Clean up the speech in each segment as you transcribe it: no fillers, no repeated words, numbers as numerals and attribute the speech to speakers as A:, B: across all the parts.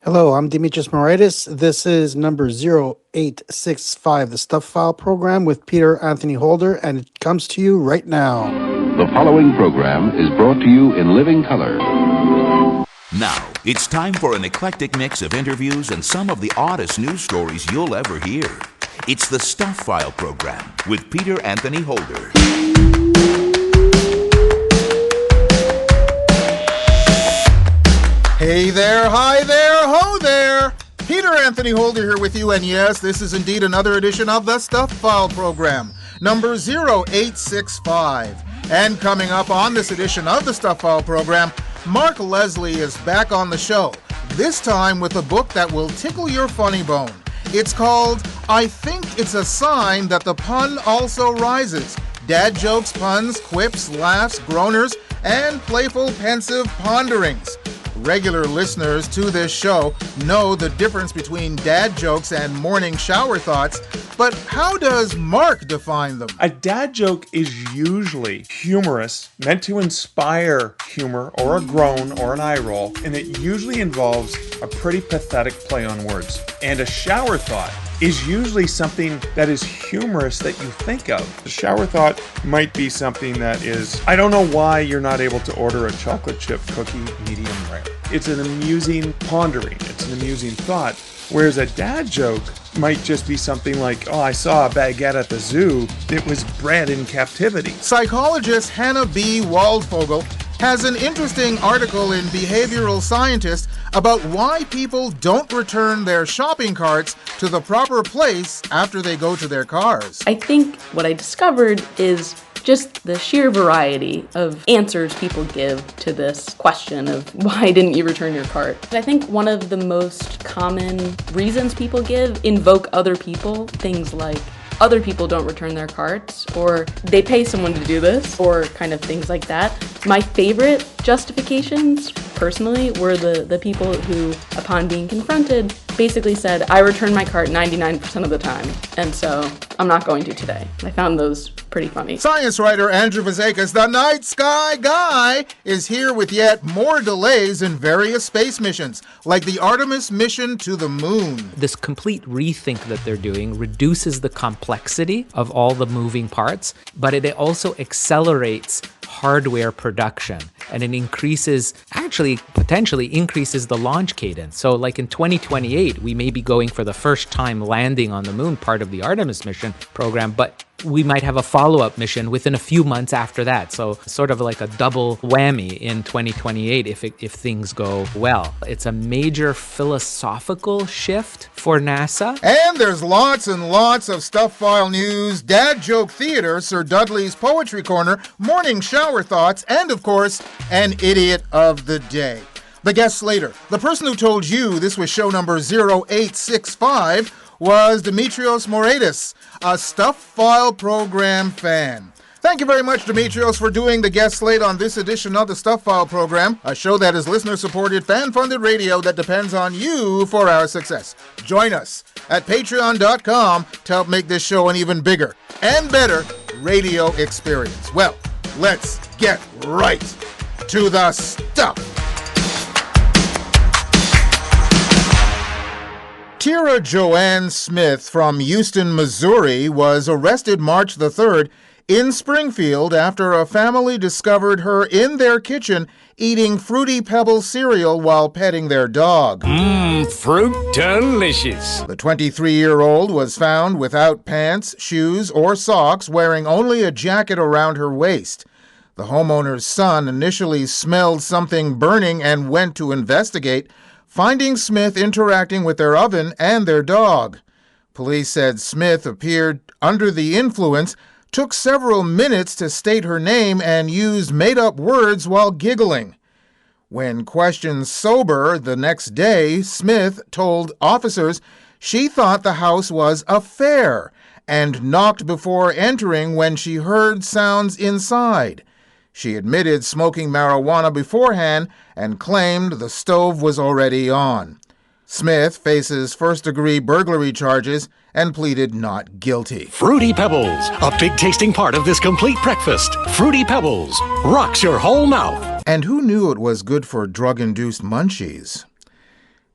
A: Hello, I'm Dimitrios Moraitis. This is number 0865, the Stuph File Program with Peter Anthony Holder, and it comes to you right now.
B: The following program is brought to you in living color.
C: Now, it's time for an eclectic mix of interviews and some of the oddest news stories you'll ever hear. It's the Stuph File Program with Peter Anthony Holder.
D: Hey there, hi there, ho there! Peter Anthony Holder here with you, and yes, this is indeed another edition of the Stuph File Program, number 0865. And coming up on this edition of the Stuph File Program, Mark Leslie is back on the show, this time with a book that will tickle your funny bone. It's called I Think It's a Sign That the Pun Also Rises. Dad jokes, puns, quips, laughs, groaners, and playful, pensive ponderings. Regular listeners to this show know the difference between dad jokes and morning shower thoughts, but how does Mark define them?
E: A dad joke is usually humorous, meant to inspire humor or a groan or an eye roll, and it usually involves a pretty pathetic play on words. And a shower thought is usually something that is humorous that you think of. The shower thought might be something that is, I don't know why you're not able to order a chocolate chip cookie medium rare. It's an amusing pondering. It's an amusing thought. Whereas a dad joke might just be something like, oh, I saw a baguette at the zoo. It was bred in captivity.
D: Psychologist Hannah B. Waldfogel has an interesting article in Behavioral Scientist about why people don't return their shopping carts to the proper place after they go to their cars.
F: I think what I discovered is just the sheer variety of answers people give to this question of why didn't you return your cart? I think one of the most common reasons people give invoke other people, things like other people don't return their carts, or they pay someone to do this, or kind of things like that. My favorite justifications, personally, were the people who, upon being confronted, basically said, I return my cart 99% of the time, and so I'm not going to today. I found those pretty funny.
D: Science writer Andrew Fazekas, the Night Sky Guy, is here with yet more delays in various space missions, like the Artemis mission to the moon.
G: This complete rethink that they're doing reduces the complexity of all the moving parts, but it also accelerates hardware production, and it potentially increases the launch cadence. So like in 2028, we may be going for the first time landing on the moon, part of the Artemis mission program, but we might have a follow-up mission within a few months after that. So sort of like a double whammy in 2028 if things go well. It's a major philosophical shift for NASA.
D: And there's lots and lots of Stuph File news, dad joke theater, Sir Dudley's Poetry Corner, morning shower thoughts, and of course, an idiot of the day. The guest later, the person who told you this was show number 0865, was Dimitrios Moraitis, a Stuph File Program fan. Thank you very much, Dimitrios, for doing the guest slate on this edition of the Stuph File Program, a show that is listener-supported, fan-funded radio that depends on you for our success. Join us at patreon.com to help make this show an even bigger and better radio experience. Well, let's get right to the stuff. Tira Joanne Smith from Houston, Missouri, was arrested March the 3rd in Springfield after a family discovered her in their kitchen eating Fruity Pebbles cereal while petting their dog.
H: Fruit delicious.
D: The 23-year-old was found without pants, shoes, or socks, wearing only a jacket around her waist. The homeowner's son initially smelled something burning and went to investigate, finding Smith interacting with their oven and their dog. Police said Smith appeared under the influence, took several minutes to state her name, and used made-up words while giggling. When questioned sober the next day, Smith told officers she thought the house was a fair and knocked before entering when she heard sounds inside. She admitted smoking marijuana beforehand and claimed the stove was already on. Smith faces first-degree burglary charges and pleaded not guilty.
H: Fruity Pebbles, a big tasting part of this complete breakfast. Fruity Pebbles rocks your whole mouth.
D: And who knew it was good for drug-induced munchies?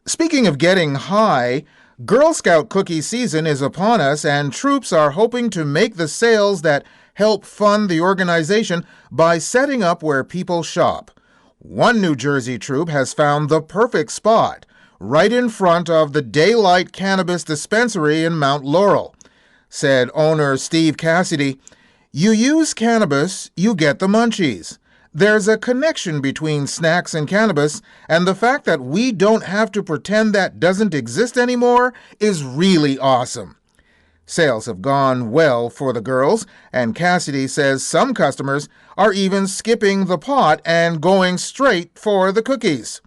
D: Speaking of getting high, Girl Scout cookie season is upon us, and troops are hoping to make the sales that help fund the organization by setting up where people shop. One New Jersey troop has found the perfect spot, right in front of the Daylight Cannabis Dispensary in Mount Laurel. Said owner Steve Cassidy, "You use cannabis, you get the munchies. There's a connection between snacks and cannabis, and the fact that we don't have to pretend that doesn't exist anymore is really awesome." Sales have gone well for the girls, and Cassidy says some customers are even skipping the pot and going straight for the cookies.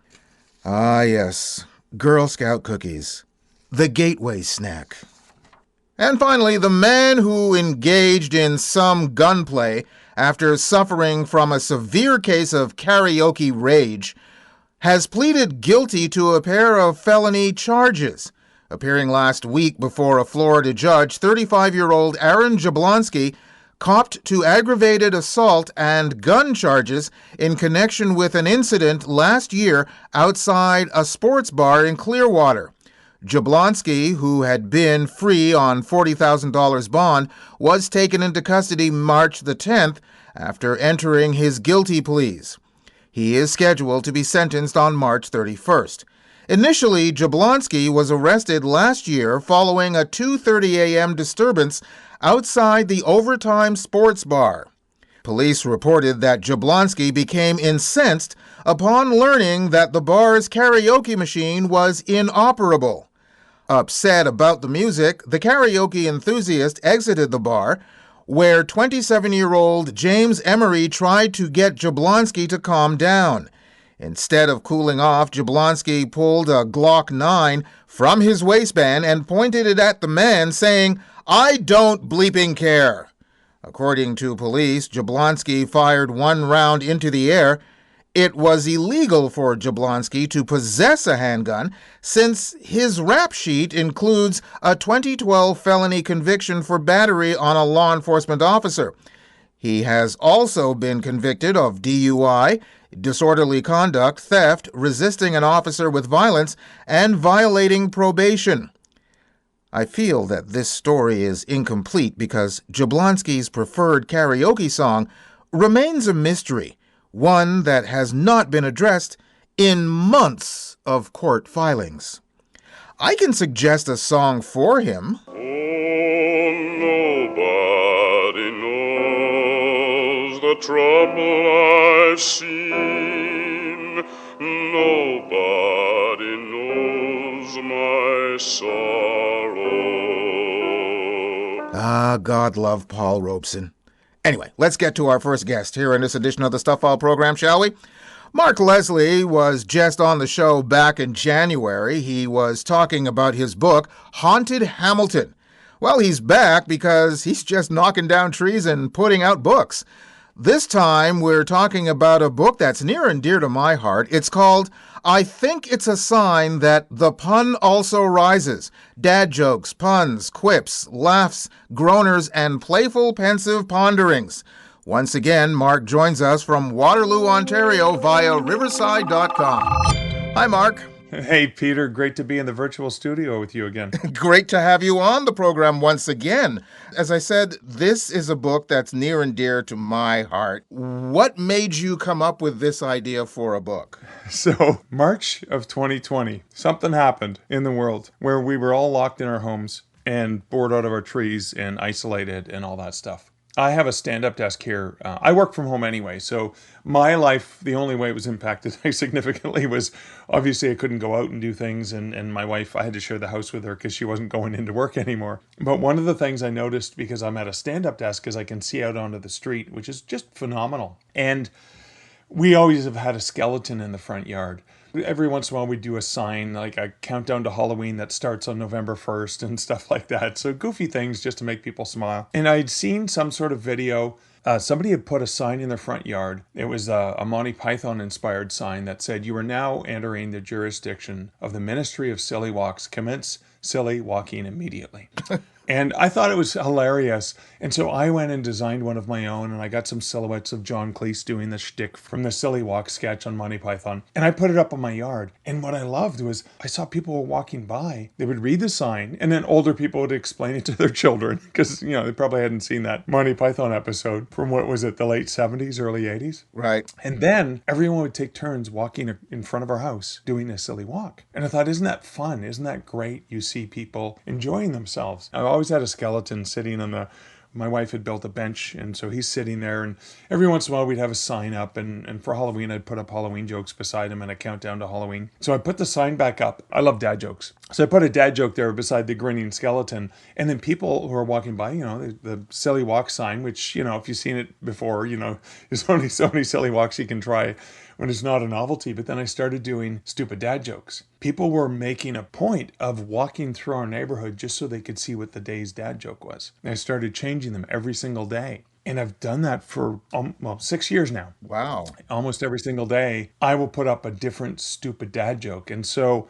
D: Ah, yes, Girl Scout cookies, the gateway snack. And finally, the man who engaged in some gunplay after suffering from a severe case of karaoke rage has pleaded guilty to a pair of felony charges. Appearing last week before a Florida judge, 35-year-old Aaron Jablonski copped to aggravated assault and gun charges in connection with an incident last year outside a sports bar in Clearwater. Jablonski, who had been free on $40,000 bond, was taken into custody March the 10th after entering his guilty pleas. He is scheduled to be sentenced on March 31st. Initially, Jablonski was arrested last year following a 2:30 a.m. disturbance outside the Overtime Sports Bar. Police reported that Jablonski became incensed upon learning that the bar's karaoke machine was inoperable. Upset about the music, the karaoke enthusiast exited the bar, where 27-year-old James Emery tried to get Jablonski to calm down. Instead of cooling off, Jablonski pulled a Glock 9 from his waistband and pointed it at the man, saying, "I don't bleeping care." According to police, Jablonski fired one round into the air. It was illegal for Jablonski to possess a handgun since his rap sheet includes a 2012 felony conviction for battery on a law enforcement officer. He has also been convicted of DUI, disorderly conduct, theft, resisting an officer with violence, and violating probation. I feel that this story is incomplete because Jablonski's preferred karaoke song remains a mystery, one that has not been addressed in months of court filings. I can suggest a song for him.
I: Oh, nobody knows the trouble I've seen. Nobody knows my sorrow.
D: Ah, God love Paul Robeson. Anyway, let's get to our first guest here in this edition of the Stuph File Program, shall we? Mark Leslie was just on the show back in January. He was talking about his book, Haunted Hamilton. Well, he's back because he's just knocking down trees and putting out books. This time, we're talking about a book that's near and dear to my heart. It's called I Think It's a Sign That the Pun Also Rises. Dad jokes, puns, quips, laughs, groaners, and playful, pensive ponderings. Once again, Mark joins us from Waterloo, Ontario via riverside.com. Hi, Mark.
E: Hey, Peter. Great to be in the virtual studio with you again.
D: Great to have you on the program once again. As I said, this is a book that's near and dear to my heart. What made you come up with this idea for a book?
E: So, March of 2020, something happened in the world where we were all locked in our homes and bored out of our trees and isolated and all that stuff. I have a stand-up desk here. I work from home anyway, so my life, the only way it was impacted significantly was obviously I couldn't go out and do things, and my wife, I had to share the house with her because she wasn't going into work anymore. But one of the things I noticed, because I'm at a stand-up desk, is I can see out onto the street, which is just phenomenal. And we always have had a skeleton in the front yard. Every once in a while we do a sign, like a countdown to Halloween that starts on November 1st and stuff like that. So goofy things just to make people smile. And I'd seen some sort of video. Somebody had put a sign in their front yard. It was a Monty Python inspired sign that said, "You are now entering the jurisdiction of the Ministry of Silly Walks. Commence silly walking immediately." And I thought it was hilarious. And so I went and designed one of my own, and I got some silhouettes of John Cleese doing the shtick from the Silly Walk sketch on Monty Python. And I put it up in my yard. And what I loved was I saw people were walking by. They would read the sign, and then older people would explain it to their children because, they probably hadn't seen that Monty Python episode from, what was it, the late 70s, early 80s?
D: Right.
E: And then everyone would take turns walking in front of our house doing a silly walk. And I thought, isn't that fun? Isn't that great? You see people enjoying themselves. I always had a skeleton sitting on my wife had built a bench, and so he's sitting there, and every once in a while we'd have a sign up, and for Halloween I'd put up Halloween jokes beside him and a countdown to Halloween. So I put the sign back up. I love dad jokes. So I put a dad joke there beside the grinning skeleton, and then people who are walking by, the silly walk sign, which, if you've seen it before, there's only so many silly walks you can try when it's not a novelty. But then I started doing stupid dad jokes. People were making a point of walking through our neighborhood just so they could see what the day's dad joke was. And I started changing them every single day. And I've done that for, 6 years now.
D: Wow.
E: Almost every single day, I will put up a different stupid dad joke. And so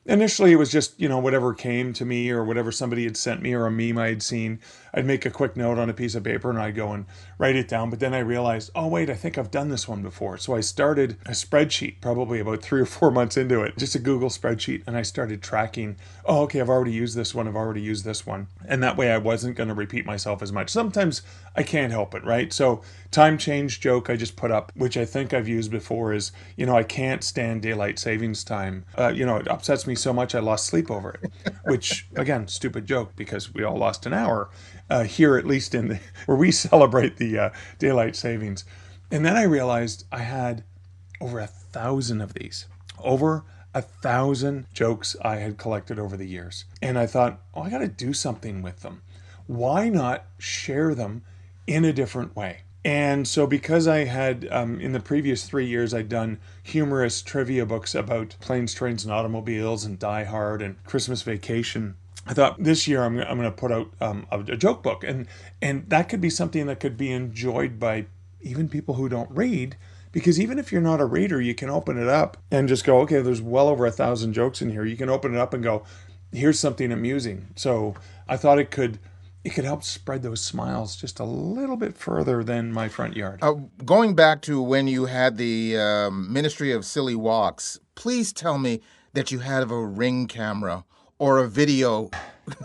E: initially it was just, whatever came to me or whatever somebody had sent me or a meme I had seen. I'd make a quick note on a piece of paper and I'd go and write it down. But then I realized, oh, wait, I think I've done this one before. So I started a spreadsheet probably about 3 or 4 months into it, just a Google spreadsheet. And I started tracking, oh, okay, I've already used this one. I've already used this one. And that way I wasn't going to repeat myself as much. Sometimes I can't help it, right? So time change joke I just put up, which I think I've used before is, I can't stand daylight savings time. It upsets me so much I lost sleep over it, which, again, stupid joke because we all lost an hour. Here, at least where we celebrate the daylight savings. And then I realized I had over 1,000 of these, over 1,000 jokes I had collected over the years. And I thought, I got to do something with them. Why not share them in a different way? And so because I had, in the previous 3 years, I'd done humorous trivia books about planes, trains, and automobiles and Die Hard and Christmas Vacation, I thought this year I'm going to put out a joke book, and that could be something that could be enjoyed by even people who don't read, because even if you're not a reader, you can open it up and just go, okay, there's well over 1,000 jokes in here. You can open it up and go, here's something amusing. So I thought it could help spread those smiles just a little bit further than my front yard.
D: Going back to when you had the Ministry of Silly Walks, please tell me that you have a Ring camera or a video.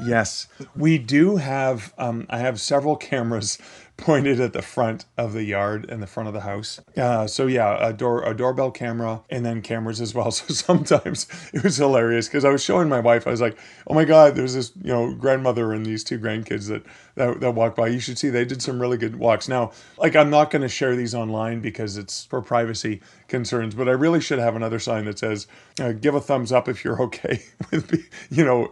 E: Yes, we do have, I have several cameras pointed at the front of the yard and the front of the house. A doorbell camera and then cameras as well. So sometimes it was hilarious because I was showing my wife, I was like, oh my God, there's this, grandmother and these 2 grandkids that walk by. You should see, they did some really good walks. Now, I'm not going to share these online because it's for privacy concerns, but I really should have another sign that says, give a thumbs up if you're okay with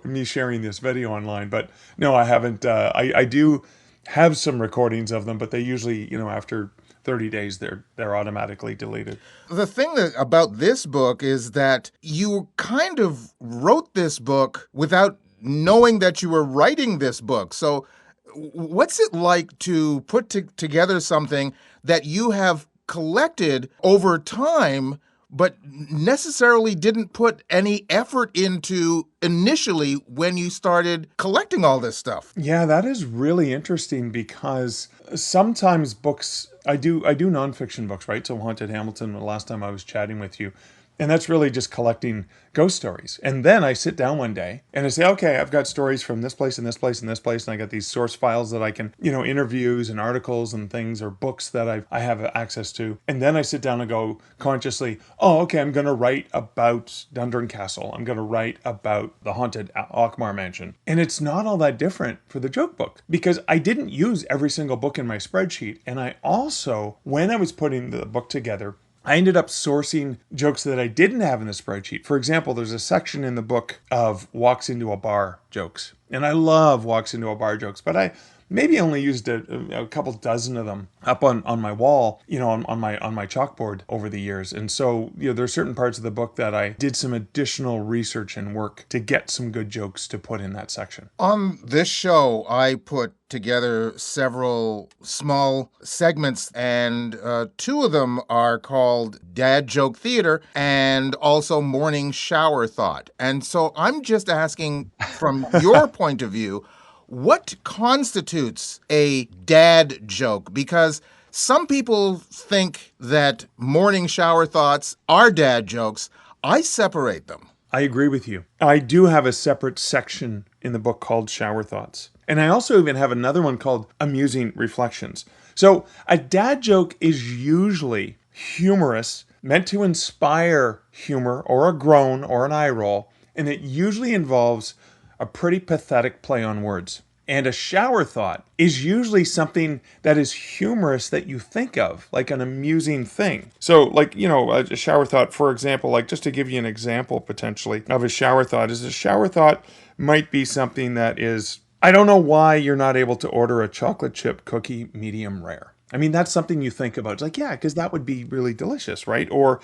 E: me sharing this video online. But no, I haven't. I do have some recordings of them, but they usually, after 30 days, they're automatically deleted.
D: The thing about this book is that you kind of wrote this book without knowing that you were writing this book. So what's it like to put together something that you have collected over time but necessarily didn't put any effort into initially when you started collecting all this stuff?
E: Yeah, that is really interesting because sometimes books, I do nonfiction books, right? So Haunted Hamilton, the last time I was chatting with you, and that's really just collecting ghost stories. And then I sit down one day and I say, okay, I've got stories from this place and this place and this place. And I got these source files that I can, interviews and articles and things or books that I have access to. And then I sit down and go consciously, oh, okay, I'm going to write about Dundurn Castle. I'm going to write about the haunted Alkmaar Mansion. And it's not all that different for the joke book because I didn't use every single book in my spreadsheet. And I also, when I was putting the book together, I ended up sourcing jokes that I didn't have in the spreadsheet. For example, there's a section in the book of walks into a bar jokes. And I love walks into a bar jokes, but I maybe only used a couple dozen of them up on my wall, on my chalkboard over the years. And so, there are certain parts of the book that I did some additional research and work to get some good jokes to put in that section.
D: On this show, I put together several small segments, and 2 of them are called Dad Joke Theater and also Morning Shower Thought. And so I'm just asking from your point of view, What constitutes a dad joke? Because some people think that morning shower thoughts are dad jokes. I separate them.
E: I agree with you. I do have a separate section in the book called Shower Thoughts. And I also even have another one called Amusing Reflections. So a dad joke is usually humorous, meant to inspire humor or a groan or an eye roll, and it usually involves a pretty pathetic play on words. And a shower thought is usually something that is humorous that you think of, like an amusing thing. So, like, a shower thought, for example, like just to give you an example potentially of a shower thought, is a shower thought might be something that is, I don't know why you're not able to order a chocolate chip cookie medium rare. I mean, that's something you think about. It's like, yeah, because that would be really delicious, right? Or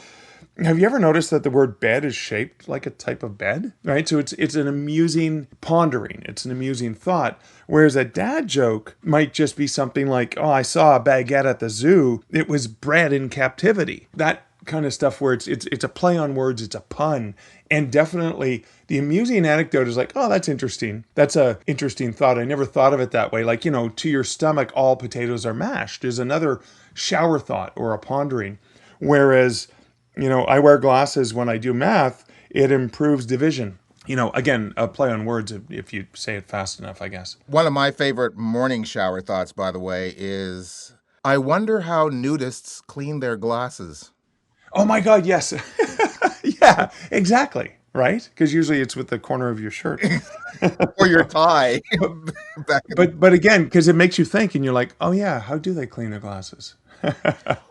E: have you ever noticed that the word bed is shaped like a type of bed, right? So it's an amusing pondering. It's an amusing thought. Whereas a dad joke might just be something like, oh, I saw a baguette at the zoo. It was bred in captivity. That kind of stuff where it's a play on words. It's a pun. And definitely the amusing anecdote is like, oh, that's interesting. That's a interesting thought. I never thought of it that way. Like, to your stomach, all potatoes are mashed is another shower thought or a pondering. Whereas I wear glasses when I do math. It improves division. Again, a play on words if you say it fast enough, I guess.
D: One of my favorite morning shower thoughts, by the way, is I wonder how nudists clean their glasses.
E: Oh my God, yes. Yeah, exactly. Right? Because usually it's with the corner of your shirt.
D: Or your tie.
E: But again, because it makes you think and you're like, oh yeah, how do they clean their glasses?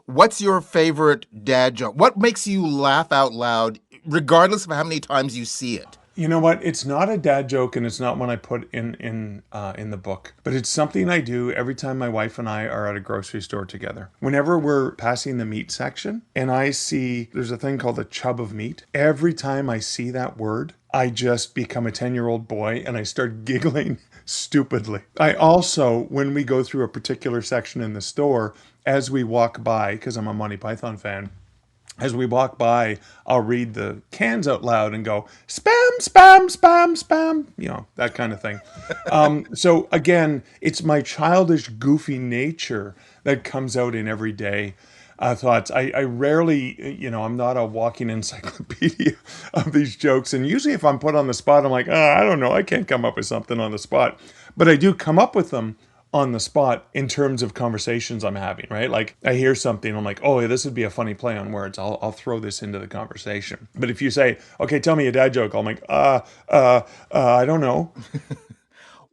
D: What's your favorite dad joke? What makes you laugh out loud, regardless of how many times you see it?
E: You know what? It's not a dad joke, and it's not one I put in the book. But it's something I do every time my wife and I are at a grocery store together. Whenever we're passing the meat section, and I see there's a thing called a chub of meat. Every time I see that word, I just become a 10-year-old boy, and I start giggling stupidly. I also, when we go through a particular section in the store, as we walk by, because I'm a Monty Python fan, as we walk by, I'll read the cans out loud and go, spam, spam, spam, spam, that kind of thing. So again, it's my childish, goofy nature that comes out in everyday thoughts. I rarely, I'm not a walking encyclopedia of these jokes. And usually if I'm put on the spot, I'm like, I don't know, I can't come up with something on the spot. But I do come up with them on the spot in terms of conversations I'm having, right? Like I hear something, I'm like, oh, yeah, this would be a funny play on words. I'll throw this into the conversation. But if you say, okay, tell me a dad joke, I'm like, I don't know.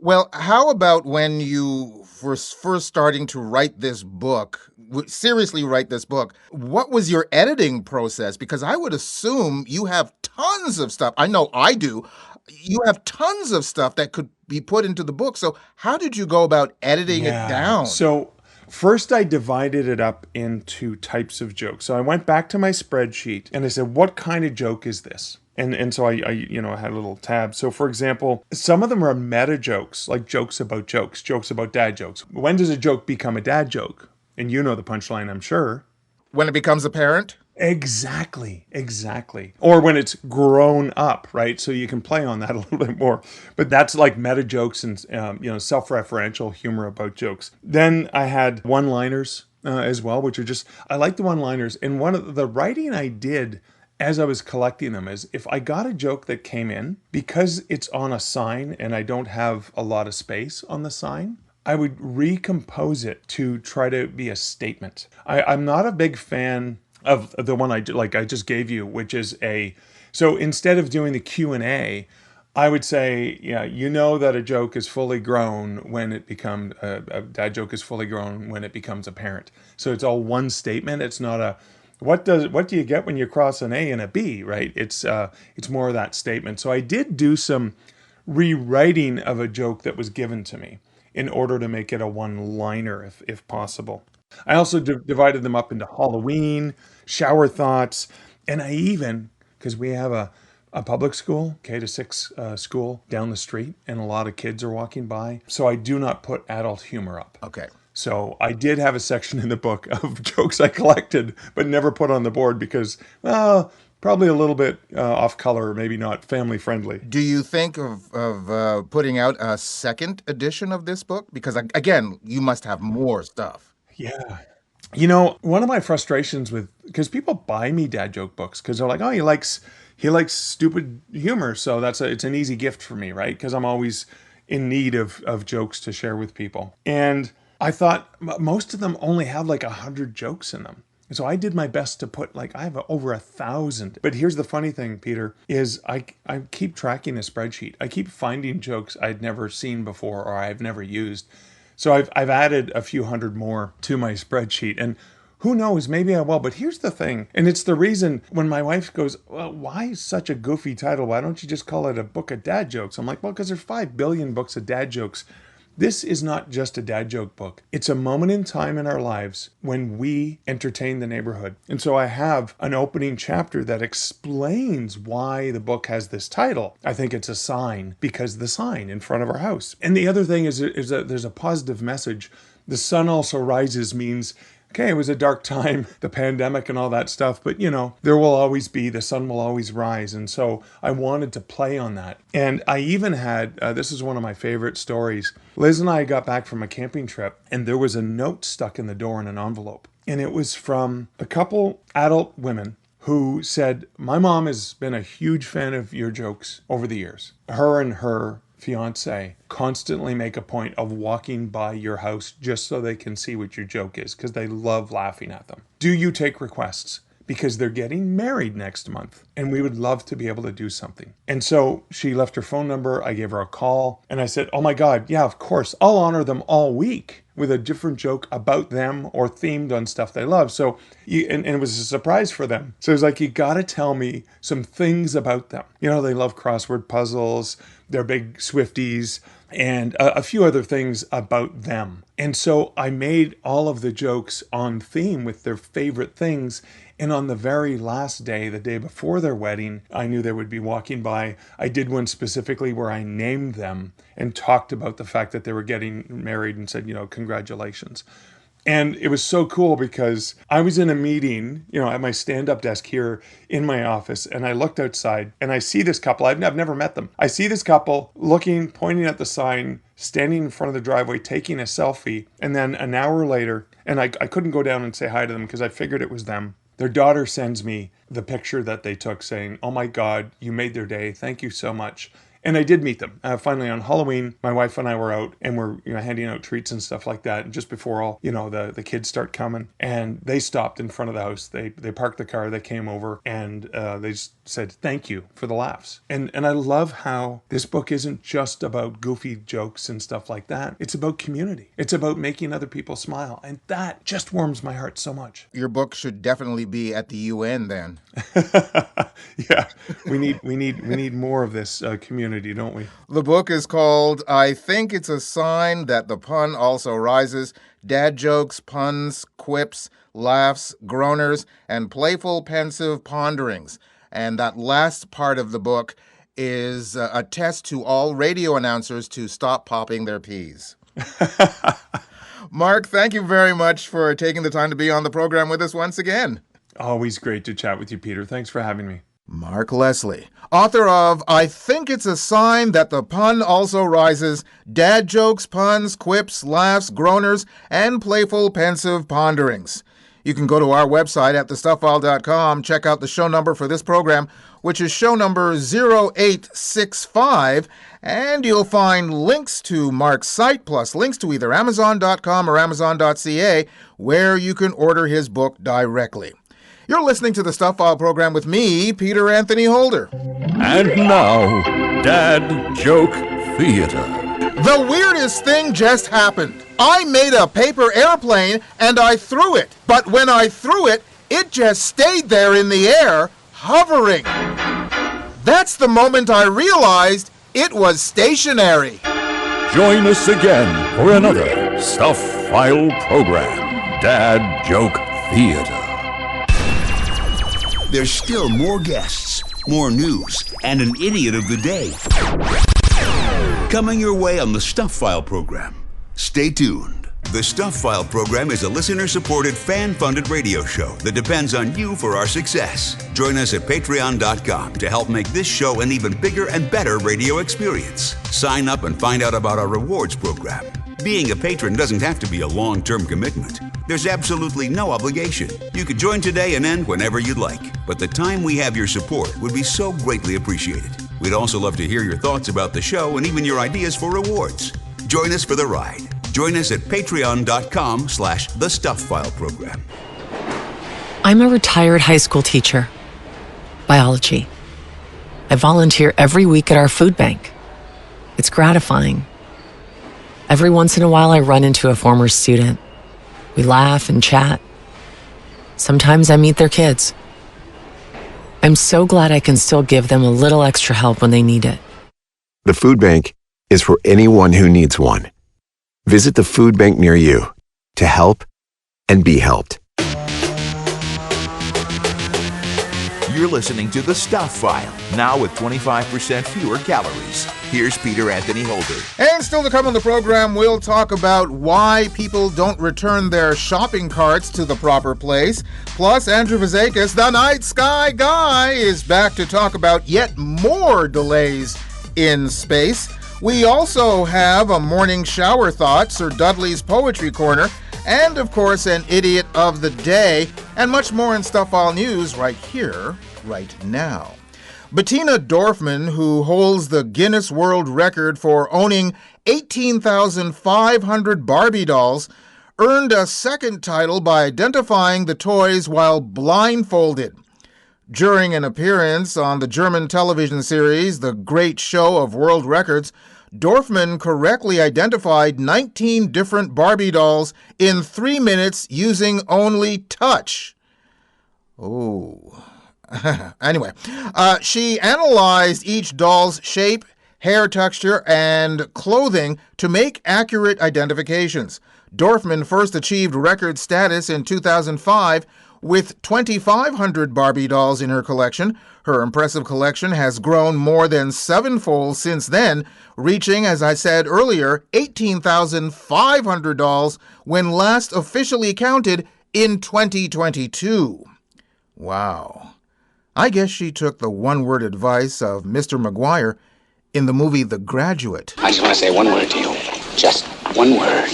D: Well, how about when you were first starting to write this book, seriously write this book, what was your editing process? Because I would assume you have tons of stuff. I know I do. You have tons of stuff that could be put into the book. So how did you go about editing it down?
E: So first I divided it up into types of jokes. So I went back to my spreadsheet and I said, what kind of joke is this? And so I had a little tab. So for example, some of them are meta jokes, like jokes about dad jokes. When does a joke become a dad joke? And you know the punchline, I'm sure.
D: When it becomes apparent?
E: Exactly. Or when it's grown up, right? So you can play on that a little bit more. But that's like meta jokes and self-referential humor about jokes. Then I had one-liners as well, which are just, I like the one-liners. And one of the writing I did as I was collecting them is if I got a joke that came in, because it's on a sign and I don't have a lot of space on the sign, I would recompose it to try to be a statement. I'm not a big fan of the one I just gave you, which is so instead of doing the Q&A, I would say, that a joke is fully grown when it becomes, a dad joke is fully grown when it becomes apparent. So it's all one statement. It's not what do you get when you cross an A and a B, right? It's more of that statement. So I did do some rewriting of a joke that was given to me in order to make it a one-liner if possible. I also divided them up into Halloween, shower thoughts, and I even, because we have a public school, K-6 school down the street, and a lot of kids are walking by, so I do not put adult humor up.
D: Okay.
E: So I did have a section in the book of jokes I collected, but never put on the board because, probably a little bit off color, maybe not family friendly.
D: Do you think of putting out a second edition of this book? Because, again, you must have more stuff.
E: Yeah. One of my frustrations because people buy me dad joke books because they're like, oh, he likes stupid humor. So it's an easy gift for me, right? Because I'm always in need of jokes to share with people. And I thought most of them only have like 100 jokes in them. So I did my best to put I have over 1,000. But here's the funny thing, Peter, is I keep tracking a spreadsheet. I keep finding jokes I'd never seen before or I've never used. So I've added a few hundred more to my spreadsheet. And who knows, maybe I will. But here's the thing, and it's the reason when my wife goes, well, why such a goofy title? Why don't you just call it a book of dad jokes? I'm like, well, because there's 5 billion books of dad jokes. This is not just a dad joke book. It's a moment in time in our lives when we entertain the neighborhood. And so I have an opening chapter that explains why the book has this title. I think it's a sign because the sign in front of our house. And the other thing is that there's a positive message. The sun also rises means, okay, it was a dark time, the pandemic and all that stuff, but there will always be, the sun will always rise. And so I wanted to play on that. And I even had, this is one of my favorite stories. Liz and I got back from a camping trip and there was a note stuck in the door in an envelope. And it was from a couple adult women who said, my mom has been a huge fan of your jokes over the years. Her and her fiance constantly make a point of walking by your house just so they can see what your joke is because they love laughing at them. Do you take requests? Because they're getting married next month and we would love to be able to do something. And so she left her phone number. I gave her a call and I said, oh my God, yeah, of course. I'll honor them all week with a different joke about them or themed on stuff they love. So and it was a surprise for them. So it was like, you got to tell me some things about them. They love crossword puzzles. They're big Swifties and a few other things about them. And so I made all of the jokes on theme with their favorite things. And on the very last day, the day before their wedding, I knew they would be walking by. I did one specifically where I named them and talked about the fact that they were getting married and said, congratulations. And it was so cool because I was in a meeting, at my stand-up desk here in my office, and I looked outside and I see this couple. I've never met them. I see this couple looking, pointing at the sign, standing in front of the driveway, taking a selfie. And then an hour later, and I couldn't go down and say hi to them because I figured it was them. Their daughter sends me the picture that they took saying, oh my God, you made their day. Thank you so much. And I did meet them. Finally on Halloween, my wife and I were out and we're handing out treats and stuff like that. And just before all, the kids start coming, and they stopped in front of the house. They parked the car, they came over, and they just said, thank you for the laughs. And I love how this book isn't just about goofy jokes and stuff like that. It's about community. It's about making other people smile. And that just warms my heart so much.
D: Your book should definitely be at the UN then.
E: Yeah, we need more of this community, don't we?
D: The book is called I Think It's a Sign That the Pun Also Rises. Dad jokes, puns, quips, laughs, groaners, and playful, pensive ponderings. And that last part of the book is a test to all radio announcers to stop popping their peas. Mark, thank you very much for taking the time to be on the program with us once again.
E: Always great to chat with you, Peter. Thanks for having me.
D: Mark Leslie, author of I Think It's a Sign That the Pun Also Rises, Dad Jokes, Puns, Quips, Laughs, Groaners, and Playful, Pensive Ponderings. You can go to our website at thestufffile.com, check out the show number for this program, which is show number 0865, and you'll find links to Mark's site, plus links to either Amazon.com or Amazon.ca, where you can order his book directly. You're listening to the Stuph File Program with me, Peter Anthony Holder.
B: And now, Dad Joke Theater.
D: The weirdest thing just happened. I made a paper airplane and I threw it. But when I threw it, it just stayed there in the air, hovering. That's the moment I realized it was stationary.
B: Join us again for another Stuph File Program, Dad Joke Theater.
C: There's still more guests, more news, and an idiot of the day coming your way on the Stuph File Program. Stay tuned. The Stuff File program is a listener-supported, fan-funded radio show that depends on you for our success. Join us at patreon.com to help make this show an even bigger and better radio experience. Sign up and find out about our rewards program. Being a patron doesn't have to be a long-term commitment. There's absolutely no obligation. You could join today and end whenever you'd like. But the time we have your support would be so greatly appreciated. We'd also love to hear your thoughts about the show and even your ideas for rewards. Join us for the ride. Join us at patreon.com/The Stuff File program.
J: I'm a retired high school teacher. Biology. I volunteer every week at our food bank. It's gratifying. Every once in a while, I run into a former student. We laugh and chat. Sometimes I meet their kids. I'm so glad I can still give them a little extra help when they need it.
K: The food bank is for anyone who needs one. Visit the food bank near you to help and be helped.
C: You're listening to The Stuff File, now with 25% fewer calories. Here's Peter Anthony Holder.
D: And still to come on the program, we'll talk about why people don't return their shopping carts to the proper place. Plus, Andrew Fazekas, the Night Sky Guy, is back to talk about yet more delays in space. We also have a morning shower thought, Sir Dudley's Poetry Corner, and of course an Idiot of the Day, and much more in Stuff All News right here, right now. Bettina Dorfman, who holds the Guinness World Record for owning 18,500 Barbie dolls, earned a second title by identifying the toys while blindfolded. During an appearance on the German television series The Great Show of World Records, Dorfman correctly identified 19 different Barbie dolls in 3 minutes using only touch. Oh. Anyway, she analyzed each doll's shape, hair texture, and clothing to make accurate identifications. Dorfman first achieved record status in 2005 with 2,500 Barbie dolls in her collection. Her impressive collection has grown more than sevenfold since then, reaching, as I said earlier, 18,500 dolls when last officially counted in 2022. Wow. I guess she took the one-word advice of Mr. McGuire in the movie The Graduate.
L: I just want to say one word to you. Just one word.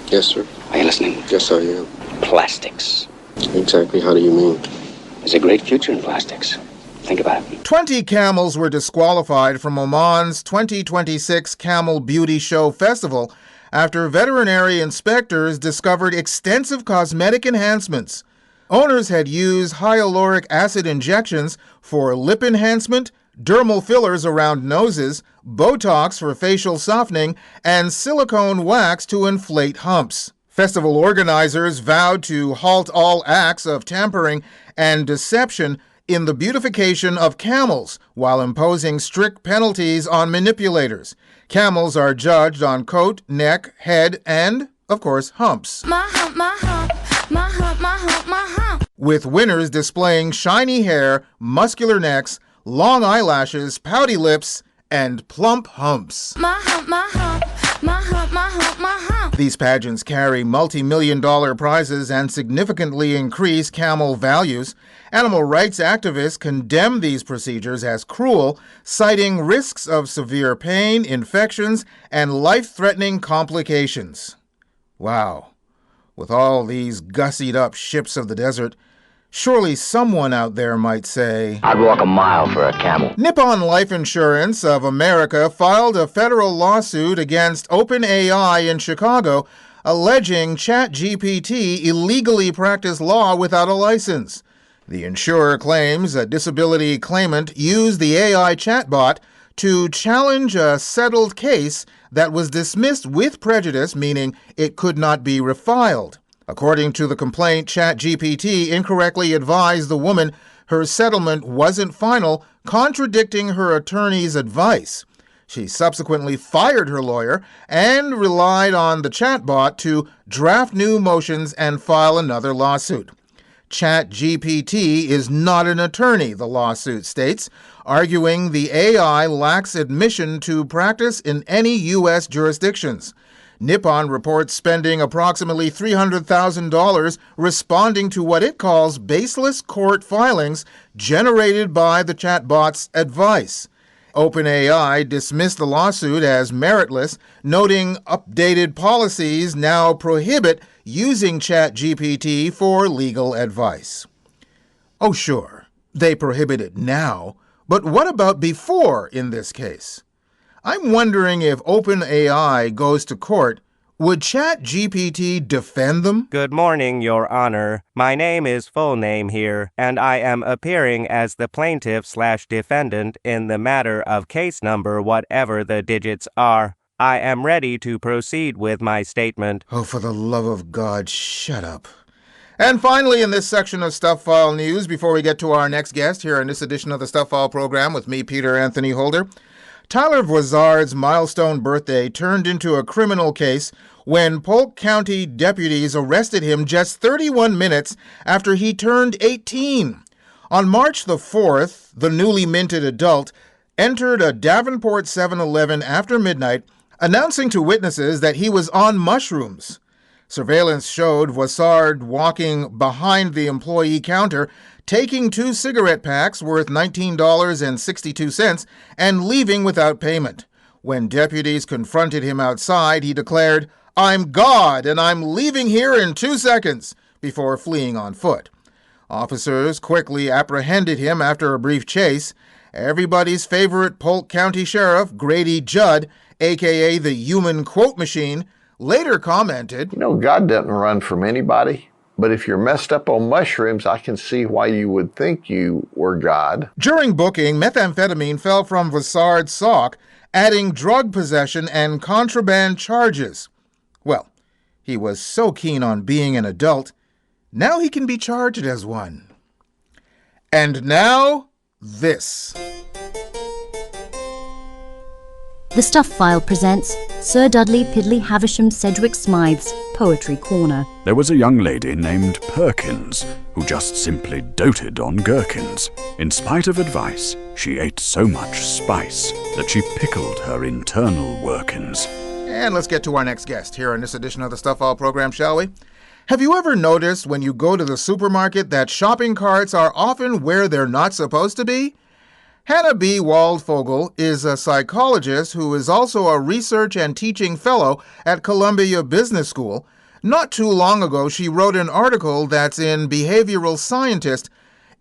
M: Yes, sir.
L: Are you listening?
M: Yes, I am.
L: Plastics.
M: Exactly. How do you mean?
L: There's a great future in plastics. Think about it.
D: 20 camels were disqualified from Oman's 2026 Camel Beauty Show Festival after veterinary inspectors discovered extensive cosmetic enhancements. Owners had used hyaluronic acid injections for lip enhancement, dermal fillers around noses, Botox for facial softening, and silicone wax to inflate humps. Festival organizers vowed to halt all acts of tampering and deception in the beautification of camels while imposing strict penalties on manipulators. Camels are judged on coat, neck, head, and, of course, humps.
N: My hump, my hump, my hump, my hump, my hump.
D: With winners displaying shiny hair, muscular necks, long eyelashes, pouty lips, and plump humps.
N: My hump, my hump, my hump, my hump, my hump.
D: These pageants carry multi-million-dollar prizes and significantly increase camel values. Animal rights activists condemn these procedures as cruel, citing risks of severe pain, infections, and life-threatening complications. Wow. With all these gussied-up ships of the desert, surely someone out there might say,
L: I'd walk a mile for a camel.
D: Nippon Life Insurance of America filed a federal lawsuit against OpenAI in Chicago, alleging ChatGPT illegally practiced law without a license. The insurer claims a disability claimant used the AI chatbot to challenge a settled case that was dismissed with prejudice, meaning it could not be refiled. According to the complaint, ChatGPT incorrectly advised the woman her settlement wasn't final, contradicting her attorney's advice. She subsequently fired her lawyer and relied on the chatbot to draft new motions and file another lawsuit. ChatGPT is not an attorney, the lawsuit states, arguing the AI lacks admission to practice in any U.S. jurisdictions. Nippon reports spending approximately $300,000 responding to what it calls baseless court filings generated by the chatbot's advice. OpenAI dismissed the lawsuit as meritless, noting updated policies now prohibit using ChatGPT for legal advice. Oh, sure, they prohibit it now, but what about before in this case? I'm wondering if OpenAI goes to court, would ChatGPT defend them?
O: Good morning, Your Honor. My name is Full Name here, and I am appearing as the plaintiff/defendant in the matter of case number whatever the digits are. I am ready to proceed with my statement.
D: Oh, for the love of God, shut up. And finally, in this section of Stuff File News, before we get to our next guest here in this edition of the Stuff File Program with me, Peter Anthony Holder, Tyler Voizard's milestone birthday turned into a criminal case when Polk County deputies arrested him just 31 minutes after he turned 18. On March the 4th, the newly minted adult entered a Davenport 7-Eleven after midnight, announcing to witnesses that he was on mushrooms. Surveillance showed Voizard walking behind the employee counter, taking 2 cigarette packs worth $19.62 and leaving without payment. When deputies confronted him outside, he declared, "I'm God and I'm leaving here in 2 seconds," before fleeing on foot. Officers quickly apprehended him after a brief chase. Everybody's favorite Polk County Sheriff, Grady Judd, a.k.a. the human quote machine, later commented,
P: God doesn't run from anybody. But if you're messed up on mushrooms, I can see why you would think you were God.
D: During booking, methamphetamine fell from Voizard's sock, adding drug possession and contraband charges. Well, he was so keen on being an adult, now he can be charged as one. And now, this.
Q: The Stuff File presents Sir Dudley Piddly Havisham Sedgwick Smythe's Poetry Corner.
B: There was a young lady named Perkins who just simply doted on gherkins. In spite of advice, she ate so much spice that she pickled her internal workings.
D: And let's get to our next guest here in this edition of the Stuff File Program, shall we? Have you ever noticed when you go to the supermarket that shopping carts are often where they're not supposed to be? Hannah B. Waldfogel is a psychologist who is also a research and teaching fellow at Columbia Business School. Not too long ago, she wrote an article that's in Behavioral Scientist.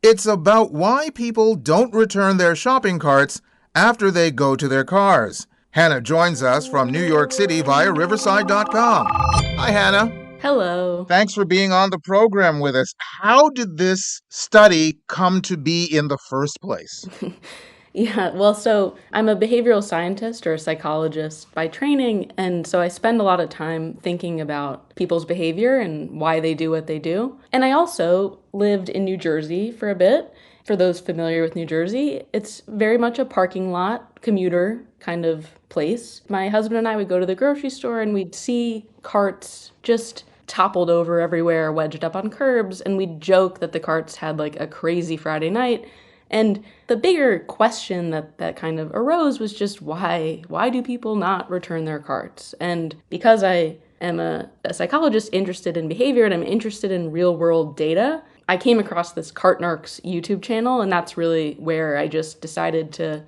D: It's about why people don't return their shopping carts after they go to their cars. Hannah joins us from New York City via Riverside.com. Hi, Hannah.
F: Hello.
D: Thanks for being on the program with us. How did this study come to be in the first place?
F: Yeah, well, so I'm a behavioral scientist or a psychologist by training, and so I spend a lot of time thinking about people's behavior and why they do what they do. And I also lived in New Jersey for a bit. For those familiar with New Jersey, it's very much a parking lot, commuter kind of place. My husband and I would go to the grocery store and we'd see carts just toppled over everywhere, wedged up on curbs, and we'd joke that the carts had like a crazy Friday night. And the bigger question that kind of arose was just why do people not return their carts? And because I am a psychologist interested in behavior and I'm interested in real world data, I came across this Cartnarks YouTube channel, and that's really where I just decided to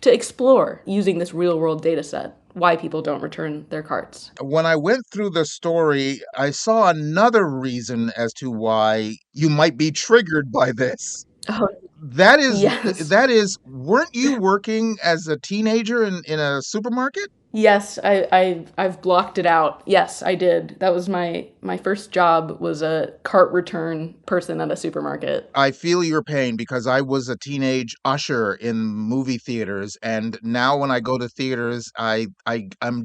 F: to explore using this real world data set why people don't return their carts.
D: When I went through the story, I saw another reason as to why you might be triggered by this.
F: Oh,
D: That is,
F: yes.
D: Weren't you working as a teenager in a supermarket?
F: Yes, I've blocked it out. Yes, I did. That was my first job, was a cart return person at a supermarket.
D: I feel your pain because I was a teenage usher in movie theaters, and now when I go to theaters, I'm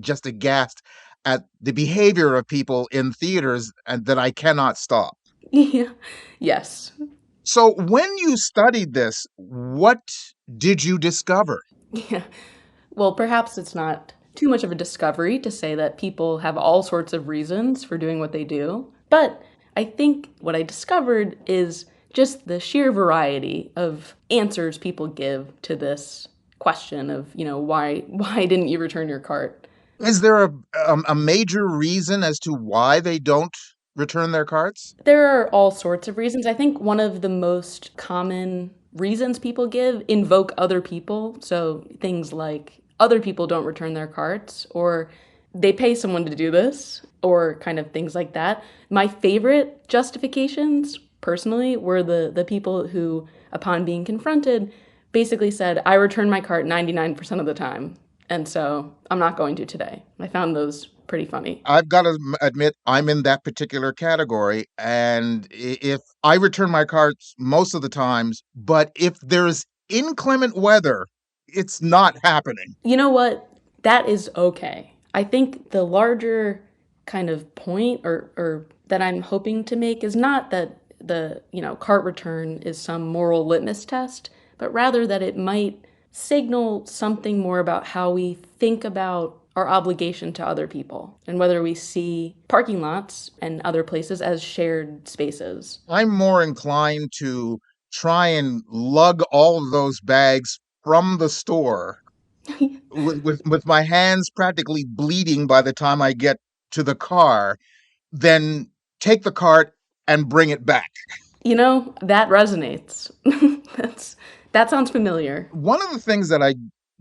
D: just aghast at the behavior of people in theaters and that I cannot stop.
F: Yeah. Yes.
D: So when you studied this, what did you discover?
F: Yeah. Well, perhaps it's not too much of a discovery to say that people have all sorts of reasons for doing what they do. But I think what I discovered is just the sheer variety of answers people give to this question of, why didn't you return your cart?
D: Is there a major reason as to why they don't return their carts?
F: There are all sorts of reasons. I think one of the most common reasons people give invoke other people. So things like other people don't return their carts, or they pay someone to do this, or kind of things like that. My favorite justifications, personally, were the people who, upon being confronted, basically said, I return my cart 99% of the time, and so I'm not going to today. I found those pretty funny.
D: I've got to admit, I'm in that particular category. And if I return my carts most of the times, but if there's inclement weather, it's not happening.
F: You know what? That is okay. I think the larger kind of point or that I'm hoping to make is not that the, cart return is some moral litmus test, but rather that it might signal something more about how we think about our obligation to other people and whether we see parking lots and other places as shared spaces.
D: I'm more inclined to try and lug all of those bags from the store with my hands practically bleeding by the time I get to the car, than take the cart and bring it back.
F: That resonates. That sounds familiar.
D: One of the things that I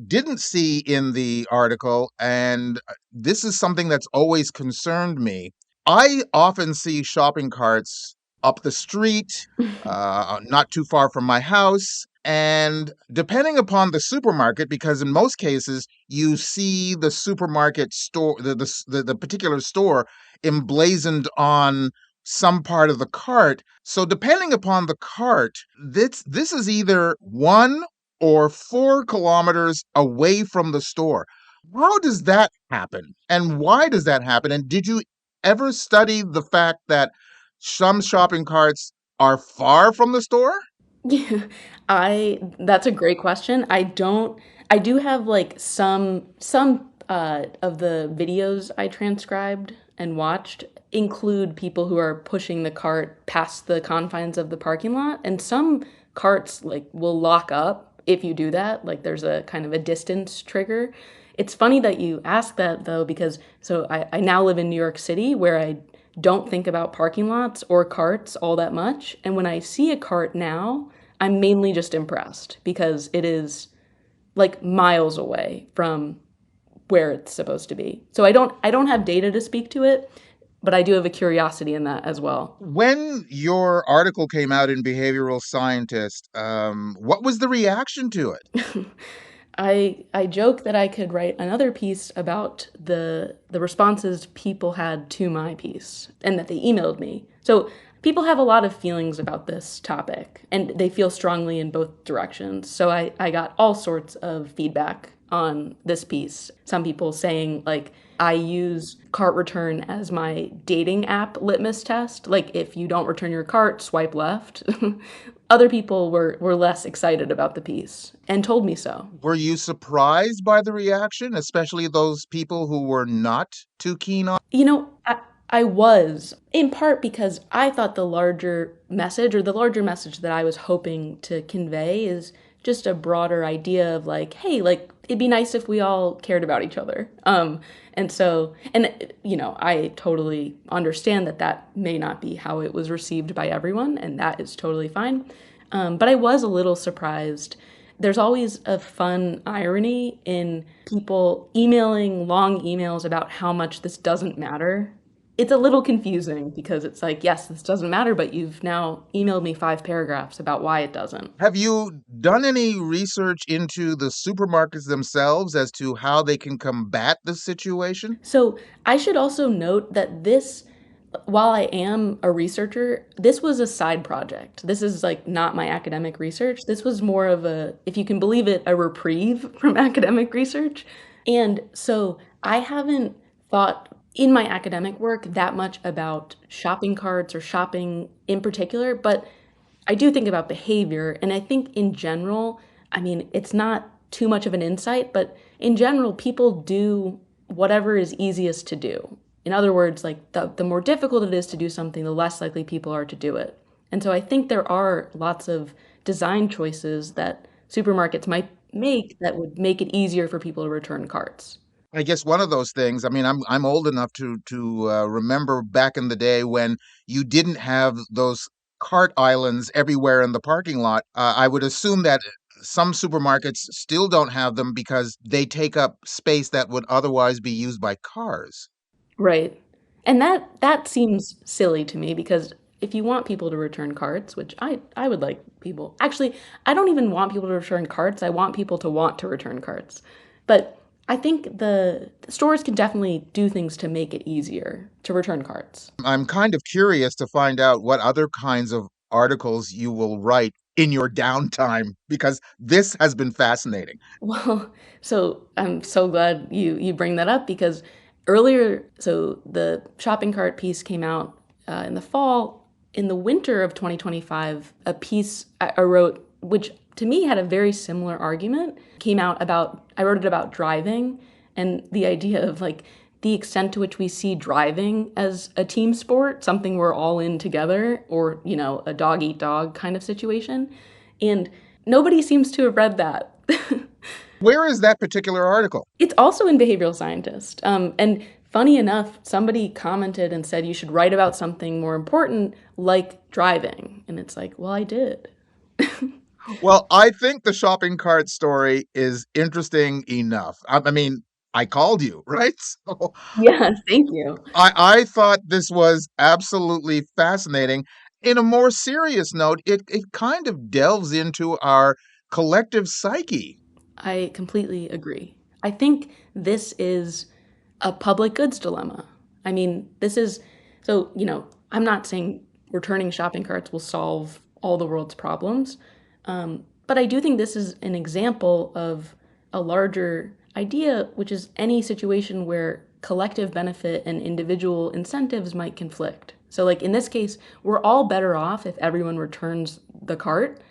D: didn't see in the article, and this is something that's always concerned me, I often see shopping carts up the street, not too far from my house. And depending upon the supermarket, because in most cases you see the supermarket store, the particular store emblazoned on some part of the cart. So depending upon the cart, this is either 1 or 4 kilometers away from the store. How does that happen? And why does that happen? And did you ever study the fact that some shopping carts are far from the store?
F: Yeah, that's a great question. I do have like some of the videos I transcribed and watched include people who are pushing the cart past the confines of the parking lot, and some carts like will lock up if you do that. Like there's a kind of a distance trigger. It's funny that you ask that though, because I now live in New York City where I don't think about parking lots or carts all that much. And when I see a cart now, I'm mainly just impressed because it is like miles away from where it's supposed to be. So I don't have data to speak to it, but I do have a curiosity in that as well.
D: When your article came out in Behavioral Scientist, what was the reaction to it?
F: I joke that I could write another piece about the responses people had to my piece and that they emailed me. So people have a lot of feelings about this topic and they feel strongly in both directions. So I got all sorts of feedback on this piece. Some people saying like, I use cart return as my dating app litmus test. Like if you don't return your cart, swipe left. Other people were less excited about the piece and told me so.
D: Were you surprised by the reaction, especially those people who were not too keen on?
F: I was, in part because I thought the larger message that I was hoping to convey is just a broader idea of like, hey, like it'd be nice if we all cared about each other. I totally understand that may not be how it was received by everyone, and that is totally fine. But I was a little surprised. There's always a fun irony in people emailing long emails about how much this doesn't matter. It's a little confusing because it's like, yes, this doesn't matter, but you've now emailed me 5 paragraphs about why it doesn't.
D: Have you done any research into the supermarkets themselves as to how they can combat the situation?
F: So I should also note that while I am a researcher, this was a side project. This is like not my academic research. This was more of if you can believe it, a reprieve from academic research. And so I haven't thought in my academic work that much about shopping carts or shopping in particular, but I do think about behavior. And I think in general, I mean, it's not too much of an insight, but in general, people do whatever is easiest to do. In other words, like the more difficult it is to do something, the less likely people are to do it. And so I think there are lots of design choices that supermarkets might make that would make it easier for people to return carts.
D: I guess one of those things. I mean, I'm old enough to remember back in the day when you didn't have those cart islands everywhere in the parking lot. I would assume that some supermarkets still don't have them because they take up space that would otherwise be used by cars.
F: Right. And that seems silly to me because if you want people to return carts, which I would like people. Actually, I don't even want people to return carts. I want people to want to return carts. But I think the stores can definitely do things to make it easier to return carts.
D: I'm kind of curious to find out what other kinds of articles you will write in your downtime because this has been fascinating.
F: Well, so I'm so glad you bring that up because earlier, so the shopping cart piece came out in the fall. In the winter of 2025, a piece I wrote, which to me had a very similar argument, came out about, I wrote it about driving and the idea of like the extent to which we see driving as a team sport, something we're all in together, or, you know, a dog eat dog kind of situation. And nobody seems to have read that.
D: Where is that particular article?
F: It's also in Behavioral Scientist. And funny enough, somebody commented and said you should write about something more important like driving. And it's like, well, I did.
D: Well, I think the shopping cart story is interesting enough. I mean, I called you, right? So
F: Yeah, thank you.
D: I thought this was absolutely fascinating. In a more serious note, it kind of delves into our collective psyche.
F: I completely agree. I think this is a public goods dilemma. I mean, this is, so, you know, I'm not saying returning shopping carts will solve all the world's problems, but I do think this is an example of a larger idea, which is any situation where collective benefit and individual incentives might conflict. So, like in this case, we're all better off if everyone returns the cart.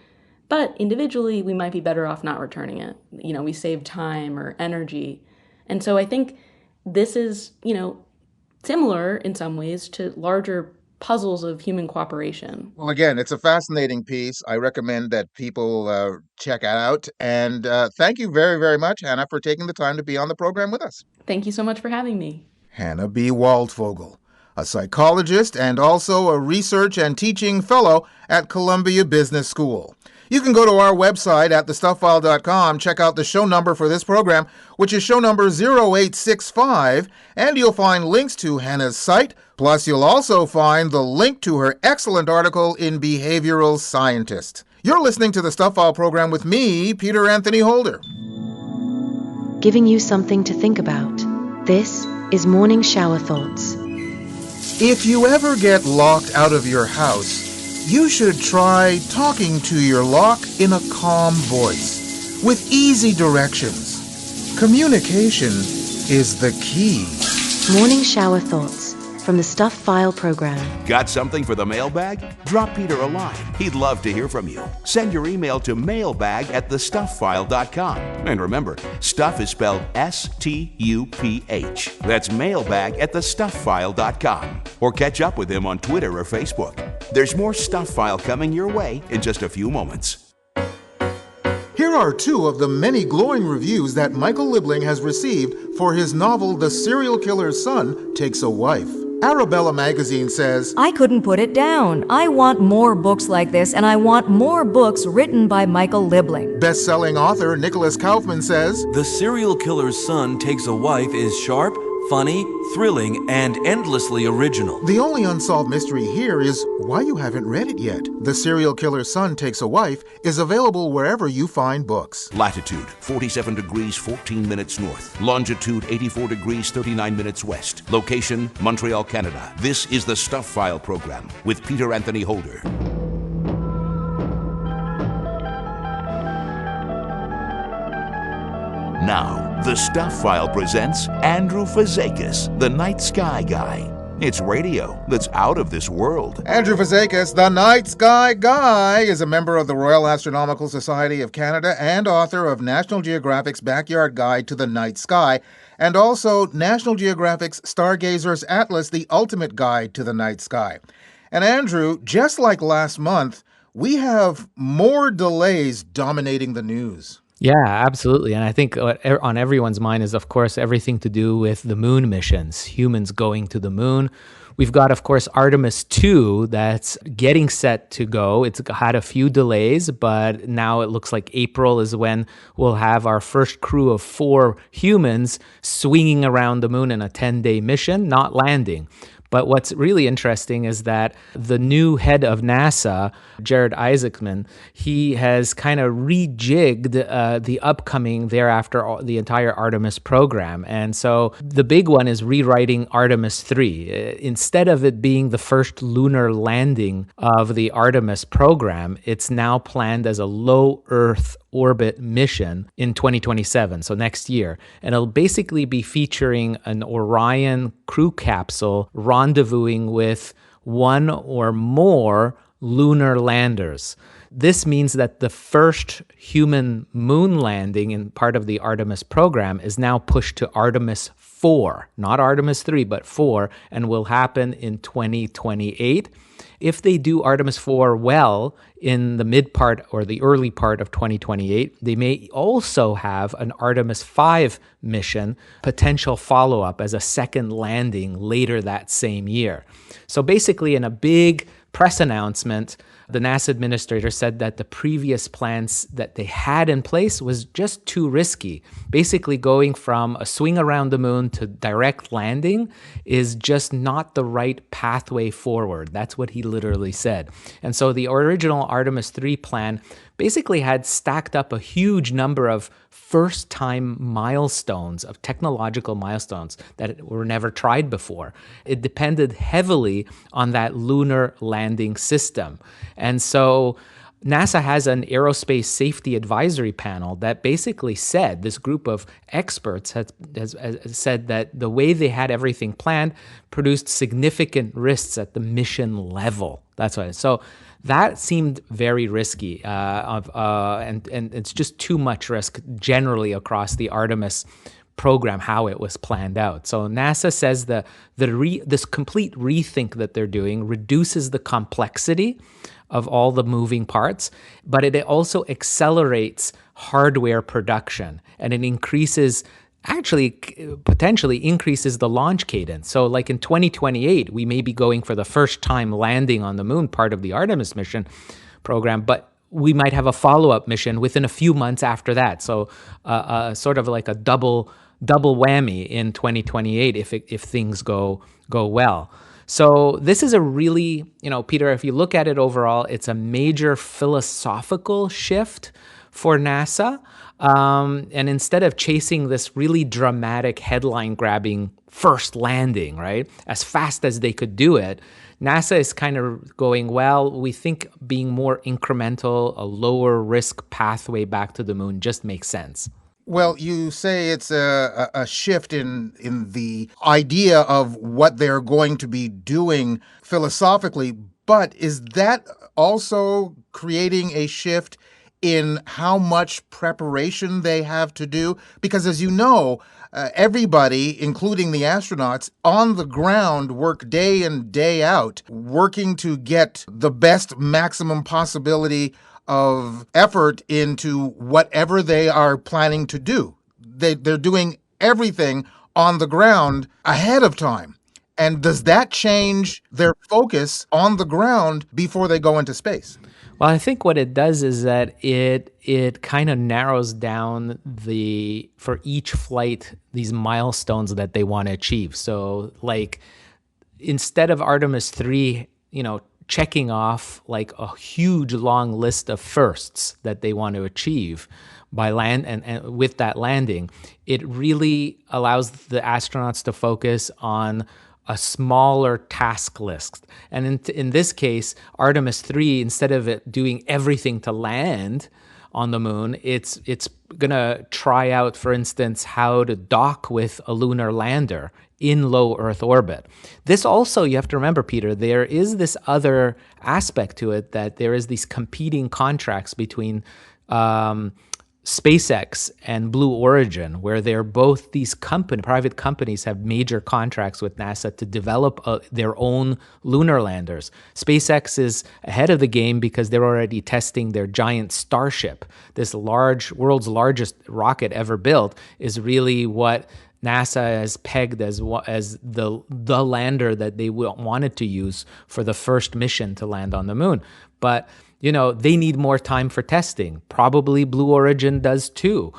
F: But individually, we might be better off not returning it. You know, we save time or energy. And so I think this is, you know, similar in some ways to larger puzzles of human cooperation.
D: Well, again, it's a fascinating piece. I recommend that people check it out. And thank you very, very much, Hannah, for taking the time to be on the program with us.
F: Thank you so much for having me.
D: Hannah B. Waldfogel, a psychologist and also a research and teaching fellow at Columbia Business School. You can go to our website at thestuffile.com, check out the show number for this program, which is show number 0865, and you'll find links to Hannah's site. Plus, you'll also find the link to her excellent article in Behavioral Scientist. You're listening to the Stuph File program with me, Peter Anthony Holder.
R: Giving you something to think about. This is Morning Shower Thoughts.
D: If you ever get locked out of your house, you should try talking to your lock in a calm voice, with easy directions. Communication is the key.
R: Morning Shower Thoughts from the Stuph File Program.
C: Got something for the mailbag? Drop Peter a line. He'd love to hear from you. Send your email to mailbag@thestufffile.com. And remember, stuff is spelled S-T-U-P-H. That's mailbag@thestufffile.com. Or catch up with him on Twitter or Facebook. There's more Stuph File coming your way in just a few moments.
D: Here are two of the many glowing reviews that Michael Liebling has received for his novel The Serial Killer's Son Takes a Wife. Arabella magazine says,
S: I couldn't put it down. I want more books like this, and I want more books written by Michael Liebling.
D: Best-selling author Nicholas Kaufman says,
T: The Serial Killer's Son Takes a Wife is sharp, funny, thrilling, and endlessly original.
D: The only unsolved mystery here is why you haven't read it yet. The Serial Killer's Son Takes a Wife is available wherever you find books.
C: Latitude 47 degrees 14 minutes north. Longitude 84 degrees 39 minutes west. Location Montreal, Canada. This is the Stuph File program with Peter Anthony Holder. Now, the Stuph File presents Andrew Fazekas, the Night Sky Guy. It's radio that's out of this world.
D: Andrew Fazekas, the Night Sky Guy, is a member of the Royal Astronomical Society of Canada and author of National Geographic's Backyard Guide to the Night Sky, and also National Geographic's Stargazer's Atlas, the Ultimate Guide to the Night Sky. And Andrew, just like last month, we have more delays dominating the news.
G: Yeah, absolutely. And I think what on everyone's mind is, of course, everything to do with the moon missions, humans going to the moon. We've got, of course, Artemis 2 that's getting set to go. It's had a few delays, but now it looks like April is when we'll have our first crew of 4 humans swinging around the moon in a 10-day mission, not landing. But what's really interesting is that the new head of NASA, Jared Isaacman, he has kind of rejigged the upcoming thereafter, the entire Artemis program. And so the big one is rewriting Artemis 3. Instead of it being the first lunar landing of the Artemis program, it's now planned as a low Earth orbit mission in 2027, so next year. And it'll basically be featuring an Orion crew capsule rendezvousing with one or more lunar landers. This means that the first human moon landing in part of the Artemis program is now pushed to Artemis 4, not Artemis 3, but 4, and will happen in 2028. If they do Artemis 4 well in the mid part or the early part of 2028, they may also have an Artemis 5 mission potential follow-up as a second landing later that same year. So basically, in a big press announcement, the NASA administrator said that the previous plans that they had in place was just too risky. Basically, going from a swing around the moon to direct landing is just not the right pathway forward. That's what he literally said. And so the original Artemis 3 plan basically had stacked up a huge number of first-time milestones, of technological milestones that were never tried before. It depended heavily on that lunar landing system. And so NASA has an aerospace safety advisory panel that basically said, this group of experts has said that the way they had everything planned produced significant risks at the mission level. That's why. So that seemed very risky, and it's just too much risk generally across the Artemis program, how it was planned out. So NASA says this complete rethink that they're doing reduces the complexity of all the moving parts, but it also accelerates hardware production, and it increases, actually potentially increases the launch cadence. So like in 2028, we may be going for the first time landing on the moon, part of the Artemis mission program, but we might have a follow-up mission within a few months after that. So sort of like a double whammy in 2028 if things go well. So this is a really, Peter, if you look at it overall, it's a major philosophical shift for NASA. And instead of chasing this really dramatic headline-grabbing first landing, right, as fast as they could do it, NASA is kind of going, well, we think being more incremental, a lower risk pathway back to the moon just makes sense.
D: Well, you say it's a shift in the idea of what they're going to be doing philosophically, but is that also creating a shift in how much preparation they have to do? Because as you know, everybody, including the astronauts, on the ground work day in, day out, working to get the best maximum possibility of effort into whatever they are planning to do. They're doing everything on the ground ahead of time. And does that change their focus on the ground before they go into space?
G: Well, I think what it does is that it kind of narrows down for each flight, these milestones that they want to achieve. So like instead of Artemis 3, checking off like a huge long list of firsts that they want to achieve by land and with that landing, it really allows the astronauts to focus on a smaller task list. And in this case, Artemis 3, instead of it doing everything to land on the moon, it's going to try out, for instance, how to dock with a lunar lander in low Earth orbit. This also, you have to remember, Peter, there is this other aspect to it, that there is these competing contracts between SpaceX and Blue Origin, where they're both these private companies have major contracts with NASA to develop their own lunar landers. SpaceX is ahead of the game because they're already testing their giant Starship. This world's largest rocket ever built is really what NASA has pegged as the lander that they wanted to use for the first mission to land on the moon. But they need more time for testing. Probably Blue Origin does too,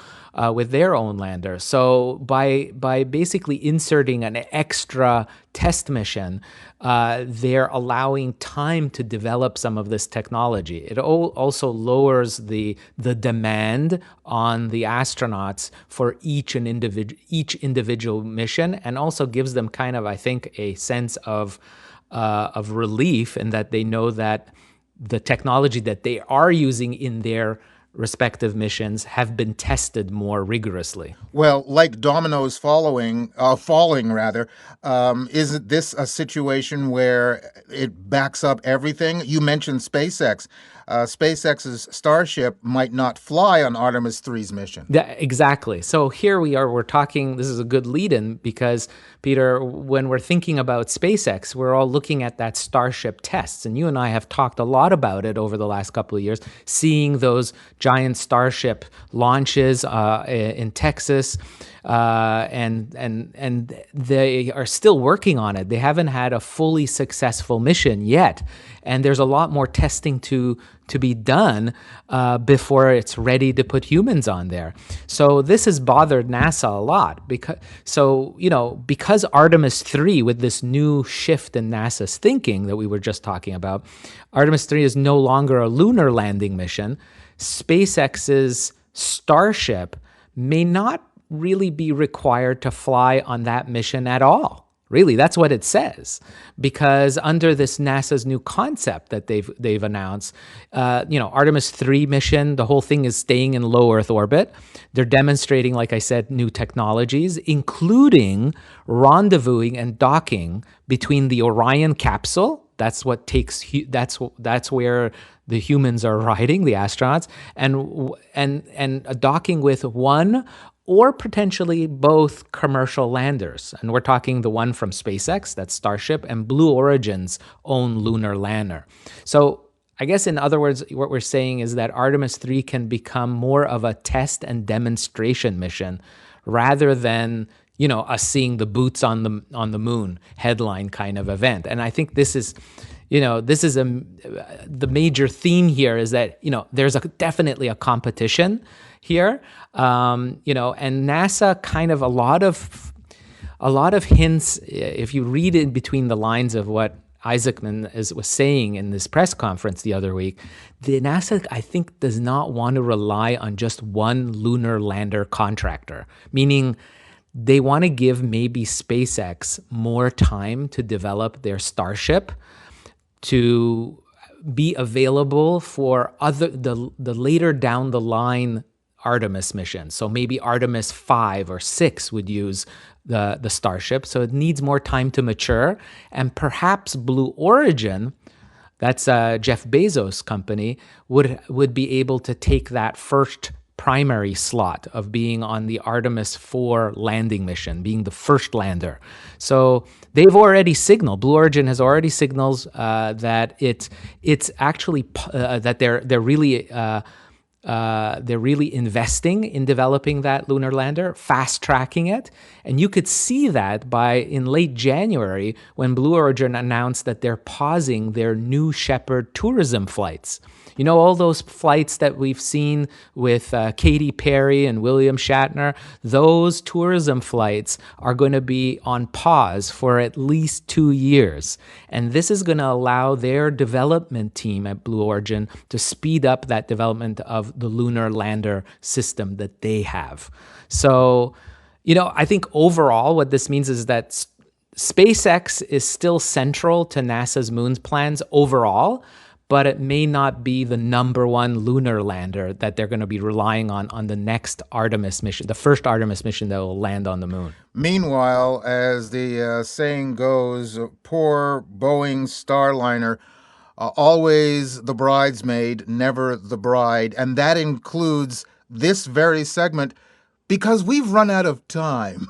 G: with their own lander. So by basically inserting an extra test mission, they're allowing time to develop some of this technology. It also lowers the demand on the astronauts for each individual mission, and also gives them kind of, I think, a sense of relief in that they know that the technology that they are using in their respective missions have been tested more rigorously.
D: Well, like dominoes falling, isn't this a situation where it backs up everything? You mentioned SpaceX. SpaceX's Starship might not fly on Artemis 3's mission.
G: Exactly. So here we're talking, this is a good lead-in because, Peter, when we're thinking about SpaceX, we're all looking at that Starship tests. And you and I have talked a lot about it over the last couple of years, seeing those giant Starship launches in Texas. And they are still working on it. They haven't had a fully successful mission yet. And there's a lot more testing to be done before it's ready to put humans on there. So this has bothered NASA a lot because Artemis 3, with this new shift in NASA's thinking that we were just talking about, Artemis 3 is no longer a lunar landing mission. SpaceX's Starship may not really be required to fly on that mission at all. Really, that's what it says, because under this NASA's new concept that they've announced, Artemis 3 mission, the whole thing is staying in low Earth orbit. They're demonstrating, like I said, new technologies, including rendezvousing and docking between the Orion capsule. That's what takes. That's where the humans are riding, the astronauts, and docking with one or potentially both commercial landers. And we're talking the one from SpaceX, that's Starship, and Blue Origin's own lunar lander. So I guess, in other words, what we're saying is that Artemis 3 can become more of a test and demonstration mission rather than, us seeing the boots on the moon headline kind of event. And I think this is the major theme here is that, there's definitely a competition here, and NASA kind of a lot of hints, if you read in between the lines of what Isaacman was saying in this press conference the other week, the NASA, I think, does not want to rely on just one lunar lander contractor, meaning they want to give maybe SpaceX more time to develop their Starship to be available for the later down the line Artemis mission. So maybe Artemis 5 or 6 would use the Starship. So it needs more time to mature. And perhaps Blue Origin, that's Jeff Bezos' company, would be able to take that first primary slot of being on the Artemis 4 landing mission, being the first lander. So they've already signaled, Blue Origin has already signaled that it's actually that they're really investing in developing that lunar lander, fast tracking it. And you could see that in late January when Blue Origin announced that they're pausing their New Shepard tourism flights. All those flights that we've seen with Katy Perry and William Shatner, those tourism flights are going to be on pause for at least 2 years. And this is going to allow their development team at Blue Origin to speed up that development of the lunar lander system that they have. So, I think overall what this means is that SpaceX is still central to NASA's moon's plans overall, but it may not be the number one lunar lander that they're going to be relying on the next Artemis mission, the first Artemis mission that will land on the moon.
D: Meanwhile, as the saying goes, poor Boeing Starliner, always the bridesmaid, never the bride, and that includes this very segment because we've run out of time.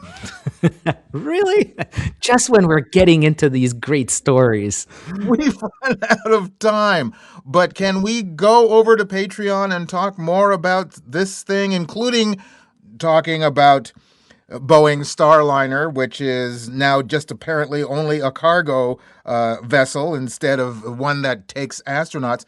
G: Really? Just when we're getting into these great stories.
D: We've run out of time. But can we go over to Patreon and talk more about this thing, including talking about Boeing Starliner, which is now just apparently only a cargo vessel instead of one that takes astronauts.